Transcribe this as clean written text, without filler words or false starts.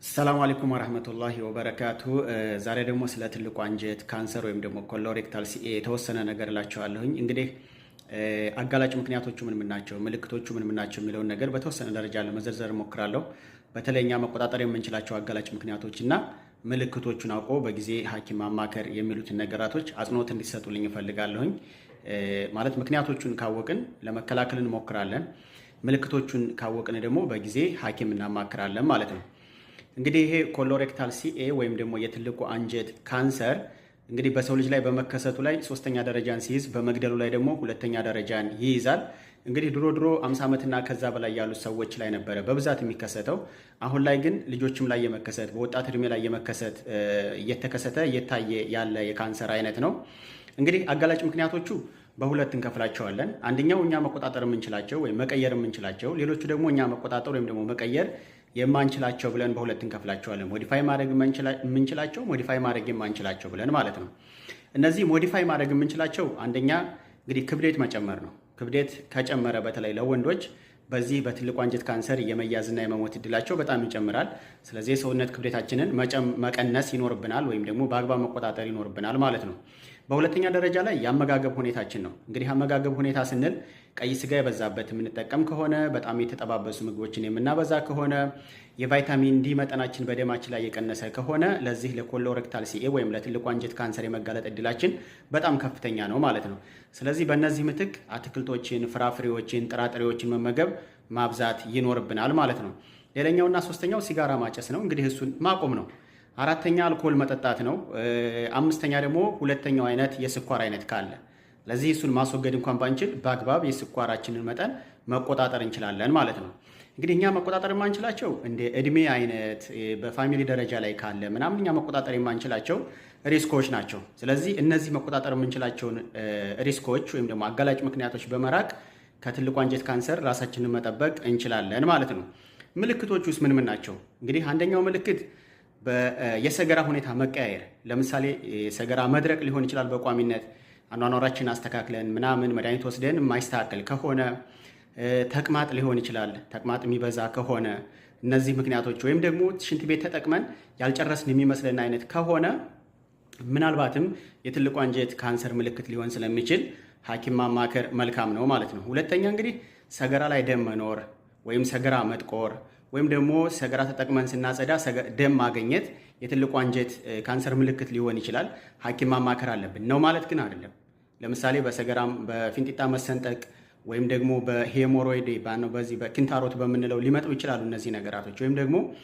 ሰላም አለይኩም ወራህመቱላሂ ወበረካቱ። ዛሬ ደግሞ ስለ ትልቁ አንጀት ካንሰር ወይም ደግሞ ኮሎሬክታል ሲኤ የተወሰነ ነገር እላችኋለሁኝ። እንግዲህ አጋላጭ ምክንያቶቹ ምን ናቸው፣ ምልክቶቹ ምን ናቸው የሚለውን ነገር በተወሰነ ደረጃ ለመዘርዘር እሞክራለሁ። በተለይ እኛ መቆጣጠር የምንችላቸው አጋላጭ ምክንያቶችና ምልክቶቹን አውቆ በጊዜ ሐኪም ማማከር የሚሉትን ነገራቶች አጽንኦት እንዲሰጡልኝ እፈልጋለሁኝ። ማለት ምክንያቶቹን ካወቅን ለመከላከል እንሞክራለን፣ ምልክቶቹን ካወቅን ደግሞ በጊዜ ሐኪም እናማክራለን ማለት ነው። እንግዲህ ይሄ ኮሎሬክታል ሲኤ ወይም ደግሞ የትልቁ አንጀት ካንሰር እንግዲህ በሰው ልጅ ላይ በመከሰቱ ላይ ሶስተኛ ደረጃን ሲይዝ በመግደሉ ላይ ደግሞ ሁለተኛ ደረጃን ይይዛል። እንግዲህ ድሮ 50 ዓመትና ከዛ በላይ ያሉ ሰዎች ላይ ነበረ በብዛት የሚከሰተው። አሁን ላይ ግን ልጆችም ላይ የመከሰት በወጣት እድሜ ላይ የመከሰት እየታየ ያለ የካንሰር አይነት ነው። እንግዲህ አጋላጭ ምክንያቶቹ በሁለት እንከፍላቸዋለን። አንደኛው እኛ መቆጣጠር የምንችላቸው ወይም መቀየር የምንችላቸው፣ ሌሎቹ ደግሞ እኛ መቆጣጠር ወይም ደግሞ መቀየር የማንችላቸው ብለን በሁለት እንከፍላቸዋለን። ሞዲፋይ ማድረግ የምንችላቸው፣ ሞዲፋይ ማድረግ የማንችላቸው ብለን ማለት ነው። እነዚህ ሞዲፋይ ማድረግ የምንችላቸው አንደኛ እንግዲህ ክብደት መጨመር ነው። ክብደት ከጨመረ በተለይ ለወንዶች በዚህ በትልቁ አንጀት ካንሰር የመያዝና የመሞት እድላቸው በጣም ይጨምራል። ስለዚህ የሰውነት ክብደታችንን መቀነስ ይኖርብናል ወይም ደግሞ በአግባብ መቆጣጠር ይኖርብናል ማለት ነው። በሁለተኛ ደረጃ ላይ የአመጋገብ ሁኔታችን ነው። እንግዲህ አመጋገብ ሁኔታ ስንል ቀይ ስጋ የበዛበት የምንጠቀም ከሆነ፣ በጣም የተጠባበሱ ምግቦችን የምናበዛ ከሆነ፣ የቫይታሚን ዲ መጠናችን በደማችን ላይ የቀነሰ ከሆነ ለዚህ ለኮሎሬክታል ሲኤ ወይም ለትልቁ አንጀት ካንሰር የመጋለጥ እድላችን በጣም ከፍተኛ ነው ማለት ነው። ስለዚህ በእነዚህ ምትክ አትክልቶችን፣ ፍራፍሬዎችን፣ ጥራጥሬዎችን መመገብ ማብዛት ይኖርብናል ማለት ነው። ሌላኛውና ሶስተኛው ሲጋራ ማጨስ ነው። እንግዲህ እሱን ማቆም ነው። አራተኛ አልኮል መጠጣት ነው። አምስተኛ ደግሞ ሁለተኛው አይነት የስኳር አይነት ካለ፣ ስለዚህ እሱን ማስወገድ እንኳን ባንችል በአግባብ የስኳራችንን መጠን መቆጣጠር እንችላለን ማለት ነው። እንግዲህ እኛ መቆጣጠር የማንችላቸው እንደ እድሜ አይነት በፋሚሊ ደረጃ ላይ ካለ ምናምን እኛ መቆጣጠር የማንችላቸው ሪስኮች ናቸው። ስለዚህ እነዚህ መቆጣጠር የምንችላቸውን ሪስኮች ወይም ደግሞ አጋላጭ ምክንያቶች በመራቅ ከትልቁ አንጀት ካንሰር ራሳችንን መጠበቅ እንችላለን ማለት ነው። ምልክቶች ውስጥ ምን ናቸው? እንግዲህ አንደኛው ምልክት የሰገራ ሁኔታ መቀያየር። ለምሳሌ የሰገራ መድረቅ ሊሆን ይችላል። በቋሚነት አኗኗራችን አስተካክለን ምናምን መድኃኒት ወስደን የማይስተካከል ከሆነ፣ ተቅማጥ ሊሆን ይችላል። ተቅማጥ የሚበዛ ከሆነ እነዚህ ምክንያቶች ወይም ደግሞ ሽንት ቤት ተጠቅመን ያልጨረስን የሚመስለን አይነት ከሆነ ምናልባትም የትልቁ አንጀት ካንሰር ምልክት ሊሆን ስለሚችል ሐኪም ማማከር መልካም ነው ማለት ነው። ሁለተኛ እንግዲህ ሰገራ ላይ ደም መኖር ወይም ሰገራ መጥቆር ወይም ደግሞ ሰገራ ተጠቅመን ስናጸዳ ደም ማግኘት የትልቁ አንጀት ካንሰር ምልክት ሊሆን ይችላል። ሐኪም ማማከር አለብን ነው ማለት ግን አይደለም። ለምሳሌ በሰገራም በፊንጢጣ መሰንጠቅ ወይም ደግሞ በሄሞሮይድ በዚህ በኪንታሮት በምንለው ሊመጡ ይችላሉ እነዚህ ነገራቶች ወይም ደግሞ